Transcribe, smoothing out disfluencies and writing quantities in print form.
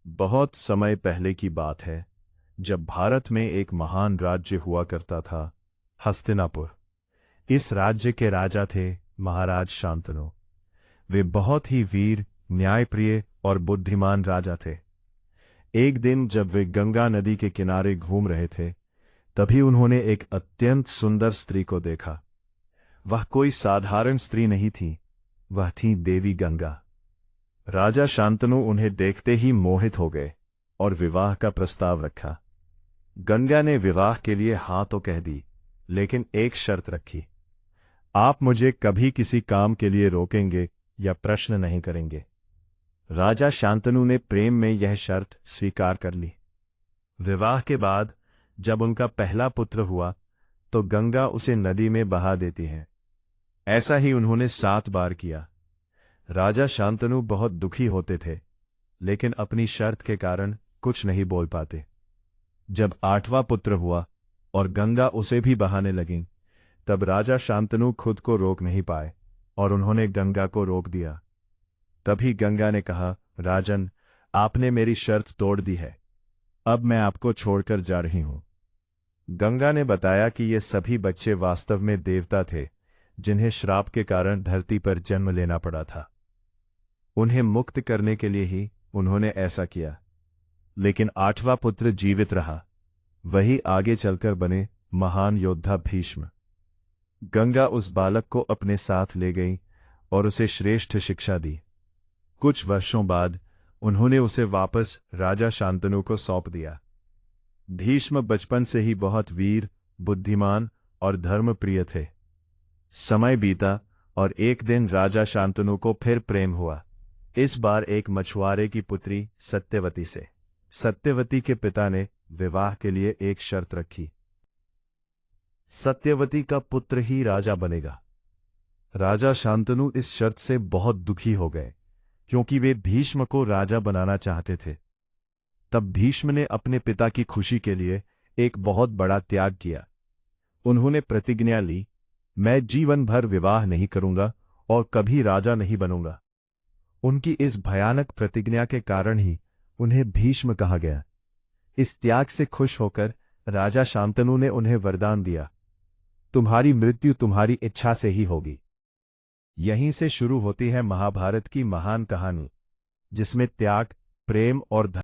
बहुत समय पहले की बात है, जब भारत में एक महान राज्य हुआ करता था, हस्तिनापुर। इस राज्य के राजा थे महाराज शांतनु। वे बहुत ही वीर, न्यायप्रिय और बुद्धिमान राजा थे। एक दिन जब वे गंगा नदी के किनारे घूम रहे थे, तभी उन्होंने एक अत्यंत सुंदर स्त्री को देखा। वह कोई साधारण स्त्री नहीं थी, वह थी देवी गंगा। राजा शांतनु उन्हें देखते ही मोहित हो गए और विवाह का प्रस्ताव रखा। गंगा ने विवाह के लिए हाँ तो कह दी, लेकिन एक शर्त रखी। आप मुझे कभी किसी काम के लिए रोकेंगे या प्रश्न नहीं करेंगे। राजा शांतनु ने प्रेम में यह शर्त स्वीकार कर ली। विवाह के बाद जब उनका पहला पुत्र हुआ, तो गंगा उसे नदी में बहा देती है। ऐसा ही उन्होंने 7 बार किया। राजा शांतनु बहुत दुखी होते थे, लेकिन अपनी शर्त के कारण कुछ नहीं बोल पाते। जब 8वां पुत्र हुआ और गंगा उसे भी बहाने लगीं, तब राजा शांतनु खुद को रोक नहीं पाए और उन्होंने गंगा को रोक दिया। तभी गंगा ने कहा, राजन, आपने मेरी शर्त तोड़ दी है, अब मैं आपको छोड़कर जा रही हूं। गंगा ने बताया कि ये सभी बच्चे वास्तव में देवता थे, जिन्हें श्राप के कारण धरती पर जन्म लेना पड़ा था। उन्हें मुक्त करने के लिए ही उन्होंने ऐसा किया। लेकिन 8वां पुत्र जीवित रहा। वही आगे चलकर बने महान योद्धा भीष्म। गंगा उस बालक को अपने साथ ले गई और उसे श्रेष्ठ शिक्षा दी। कुछ वर्षों बाद उन्होंने उसे वापस राजा शांतनु को सौंप दिया। भीष्म बचपन से ही बहुत वीर, बुद्धिमान और धर्मप्रिय थे। समय बीता और एक दिन राजा शांतनु को फिर प्रेम हुआ। इस बार एक मछुआरे की पुत्री सत्यवती से। सत्यवती के पिता ने विवाह के लिए एक शर्त रखी। सत्यवती का पुत्र ही राजा बनेगा। राजा शांतनु इस शर्त से बहुत दुखी हो गए, क्योंकि वे भीष्म को राजा बनाना चाहते थे। तब भीष्म ने अपने पिता की खुशी के लिए एक बहुत बड़ा त्याग किया। उन्होंने प्रतिज्ञा ली, मैं जीवन भर विवाह नहीं करूंगा और कभी राजा नहीं बनूंगा। उनकी इस भयानक प्रतिज्ञा के कारण ही उन्हें भीष्म कहा गया। इस त्याग से खुश होकर राजा शांतनु ने उन्हें वरदान दिया, तुम्हारी मृत्यु तुम्हारी इच्छा से ही होगी। यहीं से शुरू होती है महाभारत की महान कहानी, जिसमें त्याग, प्रेम और